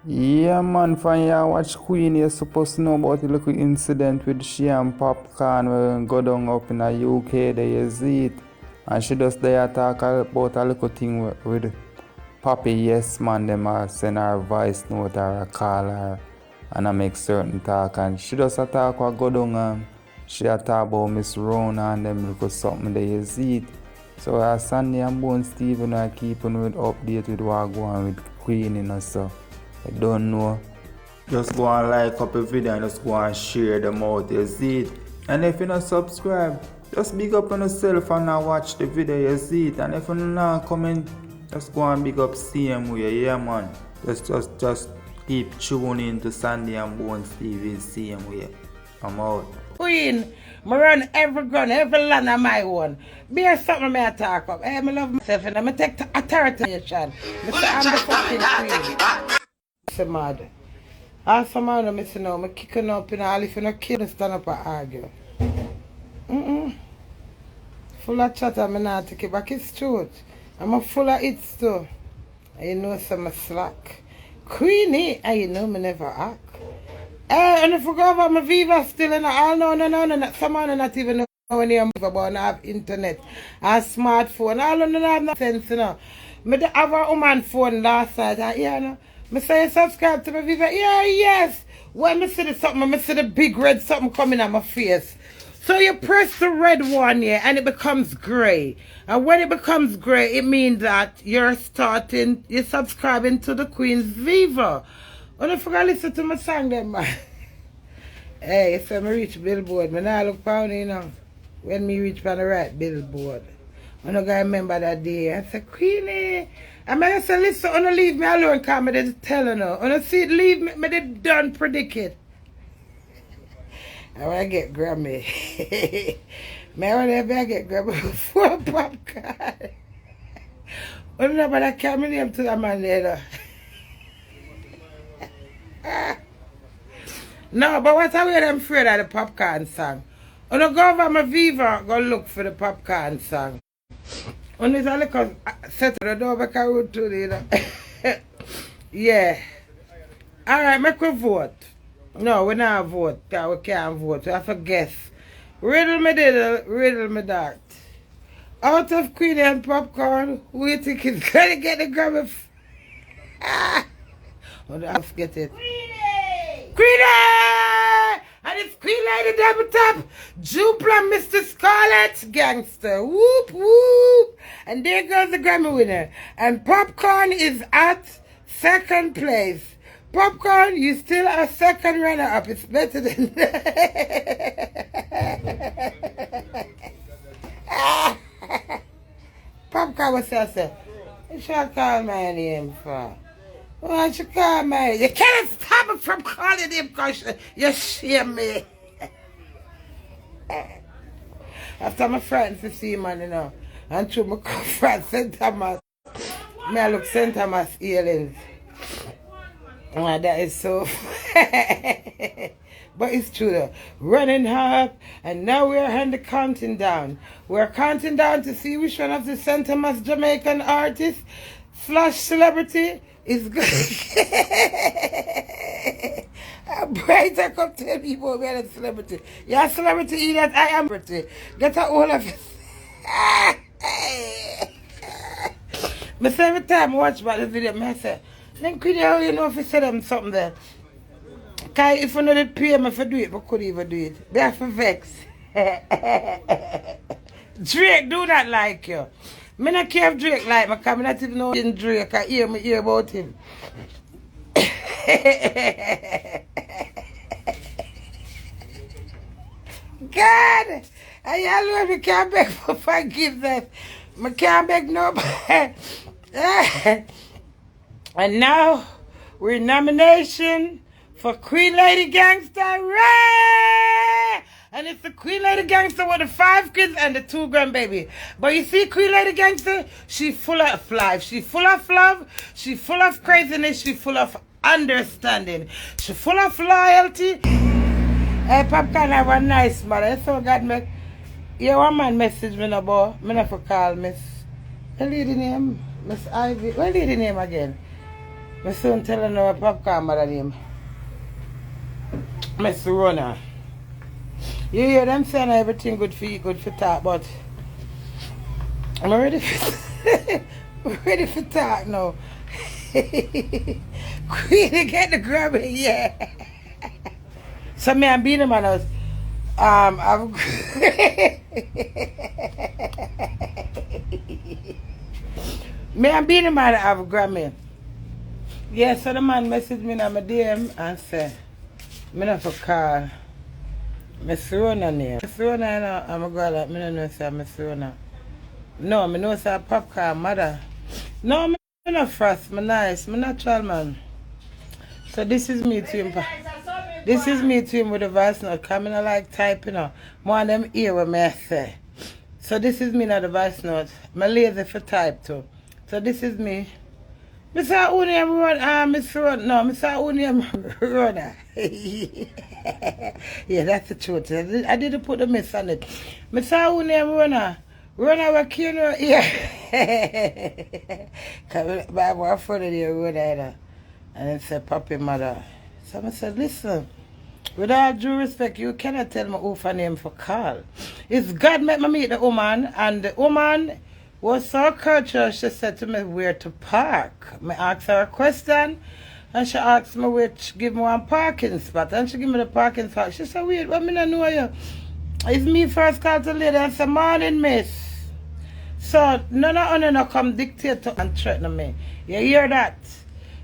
Yeah, man, from here, watch Queenie, you're supposed to know about the little incident with she and Popcaan where go down up in the UK, there you see it. And she just there talk about a little thing with Poppy, yes, man, them send her a voice note or a call her and I make certain talk. And she just a talk what go down and she a talk about Miss Rhona and them little something there you see it. So Sandy and Bone Steven are keeping with update with what go on with Queenie, you know, so. I don't know. Just go and like up a video and just go and share them out, you see it. And if you not subscribe, just big up on yourself and now watch the video, you see it. And if you not comment, just go and big up CM way, yeah man. Just keep tuning to Sandy and Bones TV, CM way. I'm out. Queen, I run every gun, every land of my own. Be something I talk up. I love myself and I take authority. I'm the fucking queen. It's mad. Also, man, I say no, I'm kicking up in all if you not kill, stand up and argue. Full of chatter, I'm not take it back. It's truth. I'm full of it too. You know some slack. Queenie, and you know me never act. And if I go over my Viva still and all no, someone not even know when you move about and have internet and smartphone. All of them have no sense, you know. I have a woman phone last night and yeah, you know. I say you subscribe to my Viva. Yeah, yes. When I see the something, I see the big red something coming on my face. So you press the red one here and it becomes grey. And when it becomes grey, it means that you're subscribing to the Queen's Viva. And if I listen to my song then, man. Hey, so I reach billboard. I now look down, you know. When me reach on the right billboard. I don't remember that day. I said, Queenie. And I said, listen, don't leave me alone, because I didn't tell her no. And I said, leave me, I did done predict it. And when I get Grammy. Man, I get Grammy before Popcaan. I don't know about that camera name to that man there. No, but what I wear them afraid of the Popcaan song. When I go over my Viva, go look for the Popcaan song. When it's a little set of the door back I would to you know. Yeah. Alright, make we vote. No, we not vote, because we can't vote. We have to guess. Riddle me diddle, riddle me dart. Out of Queenie and Popcaan, who you think is gonna get the Grammy? Oh, let's get it. Queenie! And it's Queen Lady Double Top, Jupla Mr. Scarlet Gangster. Whoop, whoop. And there goes the Grammy winner. And Popcaan is at second place. Popcaan, you still are second runner-up. It's better than Popcaan was say, you should call my name for. Why you call my name? You can't stop me from calling him because you shame me. After my friends to see man, you know, and through my friend St. Thomas, me I look St. Thomas earrings. Oh, that is so but it's true though. Running up and now we're on the counting down. We're counting down to see which one of the St. Thomas Jamaican artists / celebrity is good. Bright, I come tell people we are a celebrity. You're a celebrity, idiot. I am pretty. Get a hold of it. But every time I watch about the video, I say, then could you know if you say them something there? Because if you know that pay me for do it, I couldn't even do it. They have to vex. Drake do not like you. I don't care if Drake like me, because I don't even know Drake. I hear about him. God, I alone can't beg for forgiveness. I can't beg nobody. And now we're in nomination for Queen Lady Gangster. Ray! And it's the Queen Lady Gangster with the 5 kids and the 2 grandbaby. But you see Queen Lady Gangster, she full of life. She full of love. She full of craziness. She full of understanding. She full of loyalty. Hey, Popcaan have a nice mother. So God make you one man message me no boy. Me not for call Miss. What lady name? Miss Ivy. What lady name again? My son telling her Popcaan mother name. Miss Rhona. You hear them saying everything good for you, good for talk, but I'm ready for I'm ready for talk now. Queenie get the grabbing, yeah. So me and Beanie Man was I've me and Beanie Man have Grammy. Yeah, so the man messaged me in my DM and said, me not for call Miss Rhona name. Miss Rhona, you know, I'm a girl like me don't know say Miss Rhona. No, me know say Popcaan mother. No, me not frost, me nice, me natural man. So this is me to him. This is me to him with the voice note. Coming like typing out. More of them hear what me say. So this is me now the voice note. Me lazy for type too. So this is me. Mr. Uniam Rhona, Miss Rhona, no, Mr. Uniam Rhona. Yeah, that's the truth. I didn't put the miss on it. Mr. Uniam Rhona. Rhona was Queenie, yeah. Because my boyfriend of the Rhona, and then said, Papi mother. So I said, listen, with all due respect, you cannot tell me who for name for call. It's God made me meet the woman, and the woman was so courteous, she said to me where to park. I asked her a question, and she asked me which, give me one parking spot, and she give me the parking spot. She said, wait, what me not know you? It's me first call to lady and said, morning, miss. So, none of you come dictate to and threaten me. You hear that?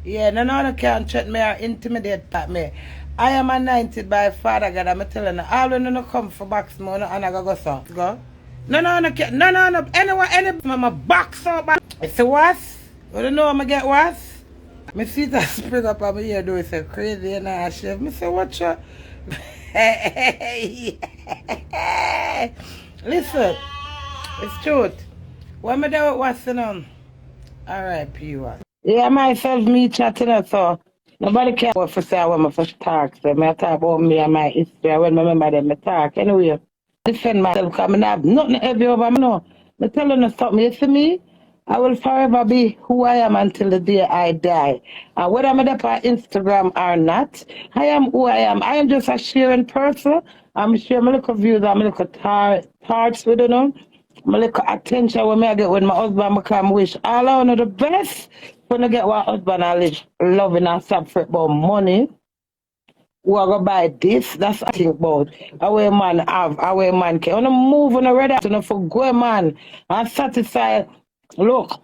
Yeah, none of you can threaten me or intimidate me. I am anointed by Father God. I'm telling you, all of you come for box me and I go so. Go. None of you can, none of you, anyone, I'm a box up. It's a was? You don't know I'm going to get was? My feet are spring up on my ear, do it so crazy and I shave. I say, watch out. Listen, it's truth. What am I doing? What's the name? R.I.P. what? Yeah, myself, me chatting it, so nobody care what for say when I first talk. So I talk about me and my history. When I remember them, I talk. Anyway, defend myself because I have nothing heavy over me. No. I'm telling you something. You see me? I will forever be who I am until the day I die. And whether I'm up on Instagram or not, I am who I am. I am just a sharing person. I'm sharing my little views and my little thoughts with them. My little attention when I get with my husband because I wish all I know the best when I get with my husband I live loving and separate about money. Who are gonna buy this? That's what I think about. Our man have, our man can. When I move on the red out, for go man and satisfy. Look,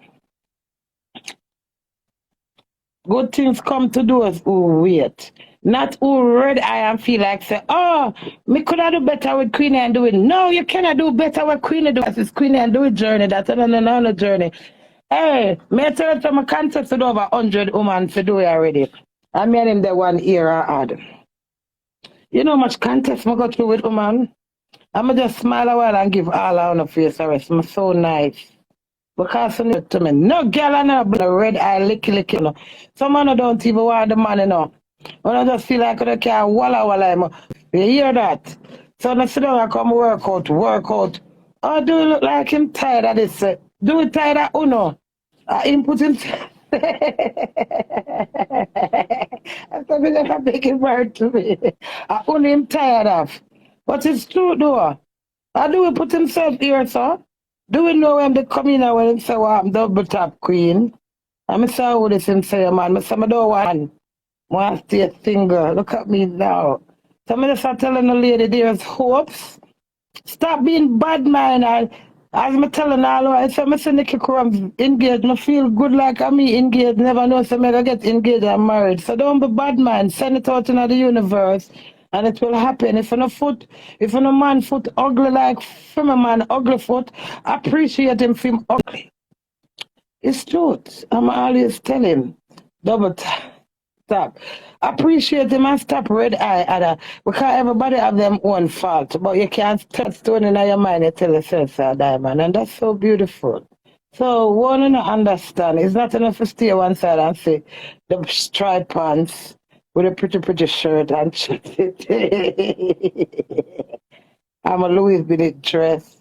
good things come to those who wait. Not who read I and feel like say, oh, me could I do better with Queenie and do it. No, you cannot do better with Queenie do. It's Queenie and do it journey. That's another journey. Hey, me tell you my contest with over 100 women to do it already. I made him the 1 year I had. You know how much contest I go through with woman? I'ma just smile a while and give all on the face a rest. I'm so nice. Because to me, no girl and a red eye licky. You know. Some man don't even want the man, you know. When I just feel like I can't walla. You hear that? So I sit down and come work out. Oh, do you look like him tired of this? Do it tired of Uno? Him put him. I'm coming like a big word to me. I only him tired of. But it's true though. I do he put himself here, sir? Do we know when they come in and when him say, well, I'm double top queen? I'm sorry what this him say, man. I say, I don't want to stay single. Look at me now. So I'm just telling the lady there's hopes. Stop being bad man. As I'm telling all I say, I say Nikki Crumb engaged. I feel good like I'm engaged. Never know so I get engaged and married. So don't be bad man. Send it out into the universe. And it will happen. If a man foot ugly like from a man ugly foot, appreciate him from ugly. It's truth. I'm always telling him. Double tap. Appreciate him and stop red eye at her. Because everybody have them own fault. But you can't start stone in your mind and tell yourself a diamond. And that's so beautiful. So one to understand. It's not enough to stay one side and say the striped pants with a pretty shirt and I'm a Louis Vuitton dress.